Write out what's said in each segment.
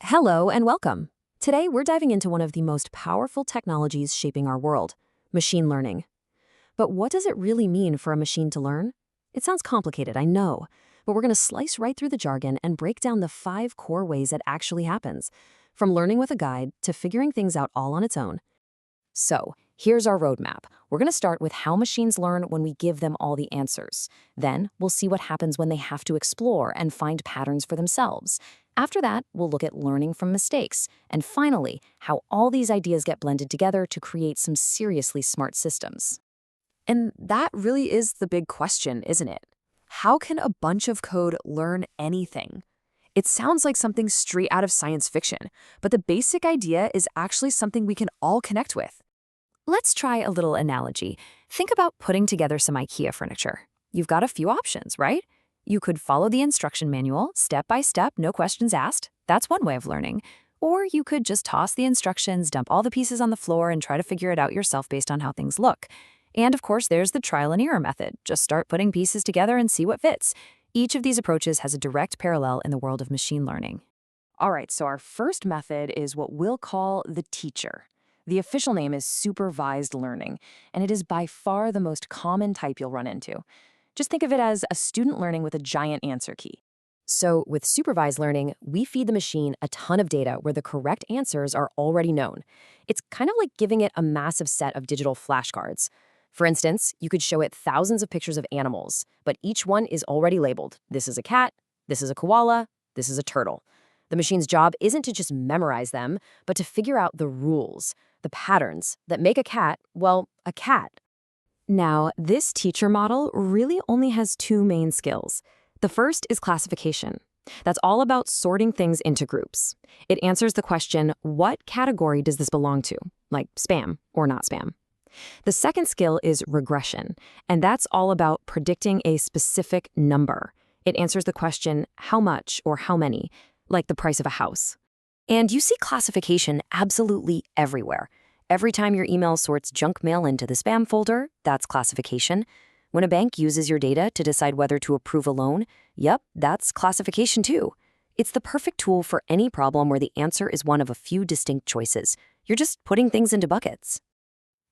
Hello and welcome. Today we're diving into one of the most powerful technologies shaping our world, machine learning. But what does it really mean for a machine to learn? It sounds complicated, I know, but we're going to slice right through the jargon and break down the 5 core ways it actually happens, from learning with a guide to figuring things out all on its own. So, here's our roadmap. We're going to start with how machines learn when we give them all the answers. Then, we'll see what happens when they have to explore and find patterns for themselves. After that, we'll look at learning from mistakes. And finally, how all these ideas get blended together to create some seriously smart systems. And that really is the big question, isn't it? How can a bunch of code learn anything? It sounds like something straight out of science fiction, but the basic idea is actually something we can all connect with. Let's try a little analogy. Think about putting together some IKEA furniture. You've got a few options, right? You could follow the instruction manual, step by step, no questions asked. That's one way of learning. Or you could just toss the instructions, dump all the pieces on the floor, and try to figure it out yourself based on how things look. And of course, there's the trial and error method. Just start putting pieces together and see what fits. Each of these approaches has a direct parallel in the world of machine learning. All right, so our first method is what we'll call the teacher. The official name is Supervised Learning, and it is by far the most common type you'll run into. Just think of it as a student learning with a giant answer key. So with supervised learning, we feed the machine a ton of data where the correct answers are already known. It's kind of like giving it a massive set of digital flashcards. For instance, you could show it thousands of pictures of animals, but each one is already labeled. This is a cat, this is a koala, this is a turtle. The machine's job isn't to just memorize them, but to figure out the rules, the patterns that make a cat, well, a cat. Now, this teacher model really only has 2 main skills. The first is classification. That's all about sorting things into groups. It answers the question, what category does this belong to? Like spam or not spam. The second skill is regression, and that's all about predicting a specific number. It answers the question, how much or how many, like the price of a house. And you see classification absolutely everywhere. Every time your email sorts junk mail into the spam folder, that's classification. When a bank uses your data to decide whether to approve a loan, yep, that's classification too. It's the perfect tool for any problem where the answer is one of a few distinct choices. You're just putting things into buckets.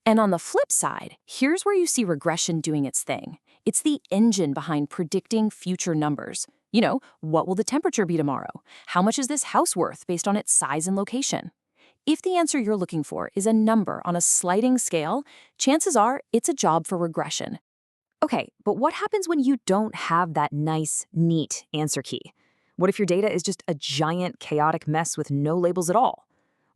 And on the flip side, here's where you see regression doing its thing. It's the engine behind predicting future numbers. You know, what will the temperature be tomorrow? How much is this house worth based on its size and location? If the answer you're looking for is a number on a sliding scale, chances are it's a job for regression. Okay, but what happens when you don't have that nice, neat answer key? What if your data is just a giant, chaotic mess with no labels at all?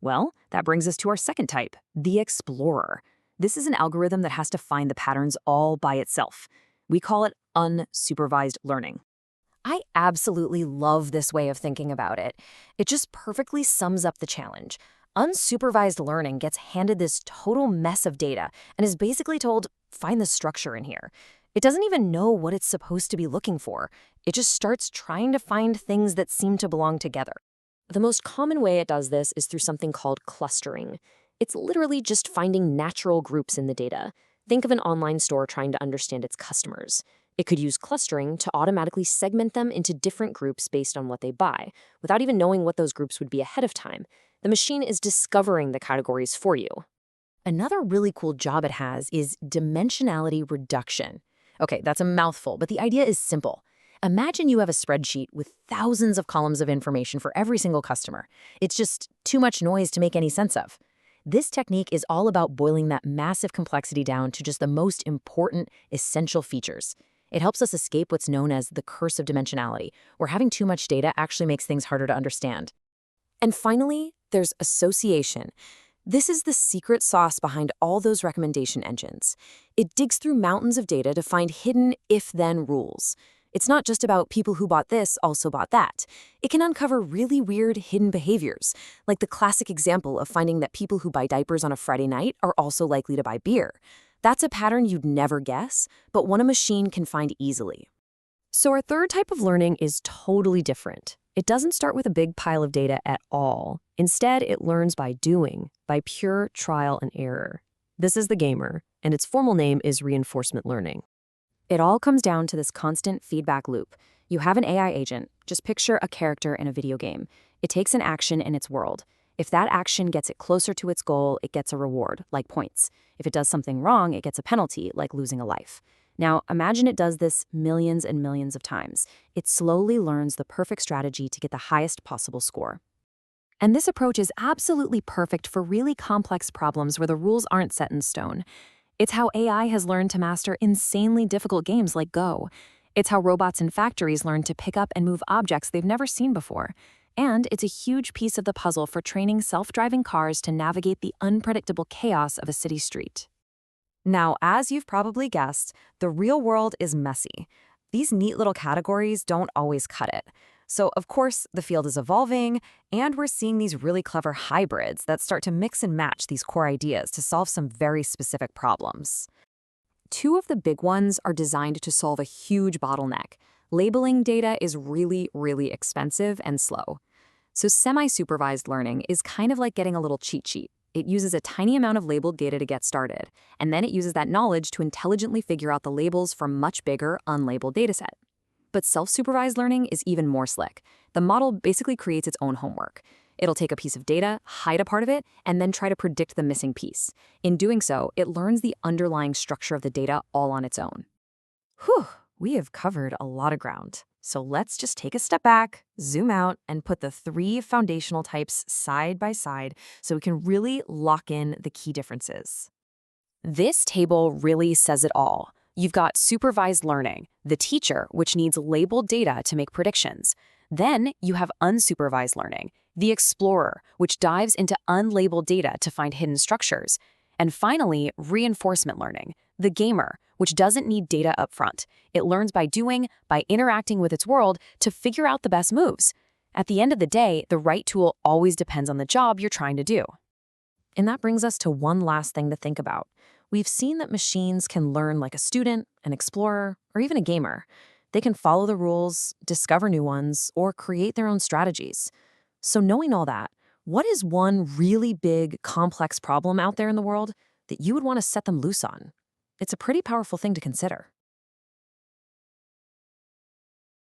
Well, that brings us to our second type, the explorer. This is an algorithm that has to find the patterns all by itself. We call it unsupervised learning. I absolutely love this way of thinking about it. It just perfectly sums up the challenge. Unsupervised learning gets handed this total mess of data and is basically told, find the structure in here. It doesn't even know what it's supposed to be looking for. It just starts trying to find things that seem to belong together. The most common way it does this is through something called clustering. It's literally just finding natural groups in the data. Think of an online store trying to understand its customers. It could use clustering to automatically segment them into different groups based on what they buy, without even knowing what those groups would be ahead of time. The machine is discovering the categories for you. Another really cool job it has is dimensionality reduction. Okay, that's a mouthful, but the idea is simple. Imagine you have a spreadsheet with thousands of columns of information for every single customer. It's just too much noise to make any sense of. This technique is all about boiling that massive complexity down to just the most important, essential features. It helps us escape what's known as the curse of dimensionality, where having too much data actually makes things harder to understand. And finally, there's association. This is the secret sauce behind all those recommendation engines. It digs through mountains of data to find hidden if-then rules. It's not just about people who bought this also bought that. It can uncover really weird hidden behaviors, like the classic example of finding that people who buy diapers on a Friday night are also likely to buy beer. That's a pattern you'd never guess, but one a machine can find easily. So our third type of learning is totally different. It doesn't start with a big pile of data at all. Instead, it learns by doing, by pure trial and error. This is the gamer, and its formal name is reinforcement learning. It all comes down to this constant feedback loop. You have an AI agent. Just picture a character in a video game. It takes an action in its world. If that action gets it closer to its goal, it gets a reward, like points. If it does something wrong, it gets a penalty, like losing a life. Now, imagine it does this millions and millions of times. It slowly learns the perfect strategy to get the highest possible score. And this approach is absolutely perfect for really complex problems where the rules aren't set in stone. It's how AI has learned to master insanely difficult games like Go. It's how robots in factories learn to pick up and move objects they've never seen before. And it's a huge piece of the puzzle for training self-driving cars to navigate the unpredictable chaos of a city street. Now, as you've probably guessed, the real world is messy. These neat little categories don't always cut it. So, of course, the field is evolving, and we're seeing these really clever hybrids that start to mix and match these core ideas to solve some very specific problems. Two of the big ones are designed to solve a huge bottleneck. Labeling data is really, really expensive and slow. So semi-supervised learning is kind of like getting a little cheat sheet. It uses a tiny amount of labeled data to get started, and then it uses that knowledge to intelligently figure out the labels from a much bigger, unlabeled dataset. But self-supervised learning is even more slick. The model basically creates its own homework. It'll take a piece of data, hide a part of it, and then try to predict the missing piece. In doing so, it learns the underlying structure of the data all on its own. Whew, we have covered a lot of ground. So let's just take a step back, zoom out, and put the three foundational types side by side so we can really lock in the key differences. This table really says it all. You've got supervised learning, the teacher, which needs labeled data to make predictions. Then you have unsupervised learning, the explorer, which dives into unlabeled data to find hidden structures. And finally, reinforcement learning, the gamer, which doesn't need data up front. It learns by doing, by interacting with its world to figure out the best moves. At the end of the day, the right tool always depends on the job you're trying to do. And that brings us to one last thing to think about. We've seen that machines can learn like a student, an explorer, or even a gamer. They can follow the rules, discover new ones, or create their own strategies. So knowing all that, what is one really big, complex problem out there in the world that you would want to set them loose on? It's a pretty powerful thing to consider.